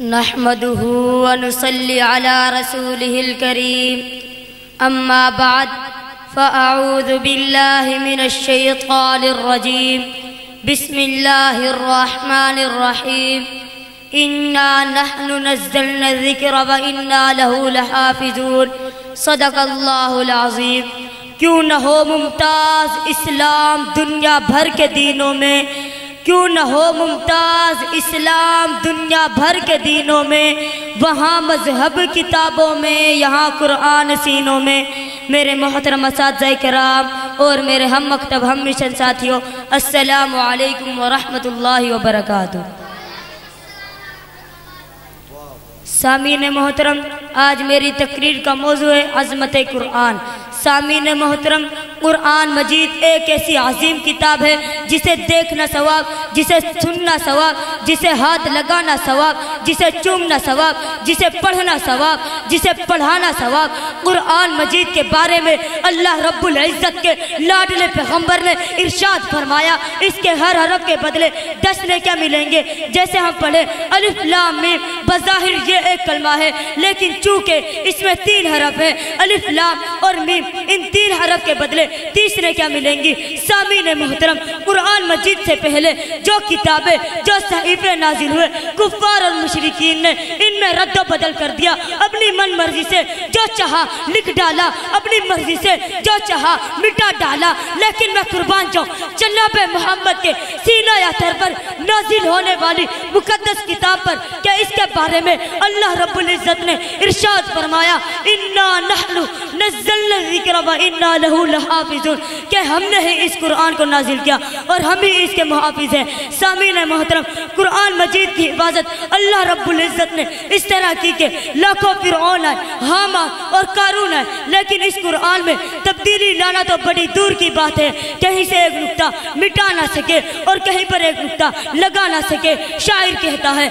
نحمده ونصلي على رسوله الكريم أما بعد فأعوذ بالله من الشيطان الرجيم بسم الله الرحمن الرحيم إنا نحن نزلنا الذكر وإنا له لحافظون صدق الله العظيم۔ کیوں نہ ہو ممتاز اسلام دنیا بھر کے دینوں میں، کیوں نہ ہو ممتاز اسلام دنیا بھر کے دینوں میں، وہاں مذہب کتابوں میں، یہاں قرآن سینوں میں۔ میرے محترم اساتذہ کرام اور میرے ہم مکتب ہم مشن ساتھیوں، السلام علیکم ورحمۃ اللہ وبرکاتہ۔ سامعین محترم، آج میری تقریر کا موضوع ہے عظمت قرآن۔ سامعین محترم، قرآن مجید ایک ایسی عظیم کتاب ہے جسے دیکھنا ثواب، جسے سننا ثواب، جسے ہاتھ لگانا ثواب، جسے چومنا ثواب، جسے پڑھنا ثواب، جسے پڑھانا ثواب۔ قرآن مجید کے بارے میں اللہ رب العزت کے لاڈلے پیغمبر نے ارشاد فرمایا، اس کے ہر حرف کے بدلے 10 نیکیاں ملیں گے۔ جیسے ہم پڑھے الف لام میم، بظاہر یہ ایک کلمہ ہے، لیکن چونکہ اس میں 3 حرف ہیں، الف لام اور میم، ان 3 حرف کے بدلے 30 نیکیاں ملیں گی۔ سامعین محترم، قرآن مجید سے پہلے جو کتابیں، جو صحیفے نازل ہوئے، کفار اور مشرکین نے ان میں رد و بدل کر دیا، اپنی من مرضی سے جو چاہا لکھ ڈالا، اپنی مرضی سے جو چاہا مٹا ڈالا۔ لیکن میں قربان جاؤں جناب محمد کے سینہ اطہر پر نازل ہونے والی مقدس کتاب پر کہ اس کے بارے میں اللہ رب العزت نے ارشاد فرمایا، اِنَّا نَحْنُ نَزَّلْنَا الذِّكْرَ وَإِنَّا لَهُ لَحَافِظُونَ، کہ ہم نے ہی اس قرآن کو نازل کیا اور ہم ہی اس کے محافظ ہیں۔ سامعین محترم، قرآن مجید کی حفاظت اللہ رب العزت نے اس طرح کی کہ لاکھوں فرعون آئے، حامان اور قارون آئے، لیکن اس قرآن میں تبدیلی لانا تو بڑی دور کی بات ہے۔ کہیں سے ایک نقطہ مٹا نہ سکے اور کہیں پر ایک نقطہ لگا نہ سکے۔ شاعر کہتا ہے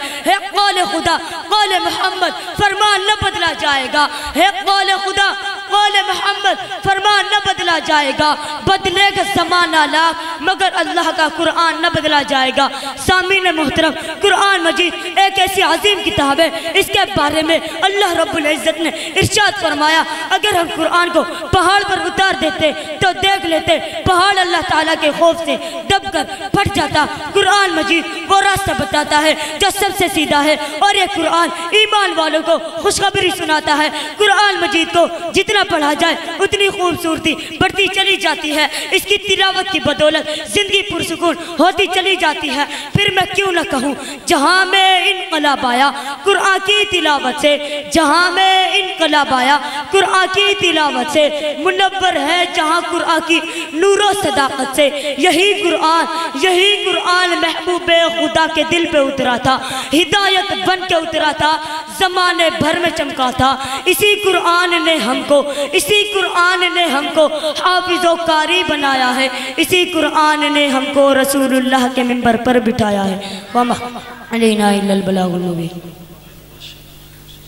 قول خدا قول محمد فرمان نہ بدلا جائے گا، ہے قول خدا قول محمد فرمان نہ بدلا جائے گا، بدلے گا زمانہ لاکھ مگر اللہ کا قرآن نہ بدلا جائے گا۔ سامعین محترم، قرآن مجید ایک ایسی عظیم کتاب ہے، اس کے بارے میں اللہ رب العزت نے ارشاد فرمایا، اگر ہم قرآن کو پہاڑ پر اتار دیتے تو دیکھ لیتے پہاڑ اللہ تعالیٰ کے خوف سے دب کر پھٹ جاتا۔ قرآن مجید وہ راستہ بتاتا ہے جو سب سے سیدھا ہے، اور یہ قرآن ایمان والوں کو خوشخبری سناتا ہے۔ قرآن مجید کو جتنا پڑھا جائے اتنی خوبصورتی بڑھتی چلی جاتی ہے، اس کی تلاوت کی بدولت زندگی پرسکون ہوتی چلی جاتی ہے۔ پھر میں کیوں نہ کہوں، جہاں میں انقلاب آیا قرآن کی تلاوت سے، جہاں میں انقلاب آیا قرآن کی تلاوت سے، منور ہے جہاں قرآن کی نور و صداقت سے۔ یہی قرآن محبوب خدا کے دل پہ اترا تھا، ہدایت بن کے اترا تھا، زمانے بھر میں چمکا تھا۔ اسی قرآن نے ہم کو حافظ و قاری بنایا ہے، اسی قرآن نے ہم کو رسول اللہ کے منبر پر بٹھایا ہے۔ وَمَا عَلَيْنَا إِلَّا الْبَلَاغُ الْمُبِينُ۔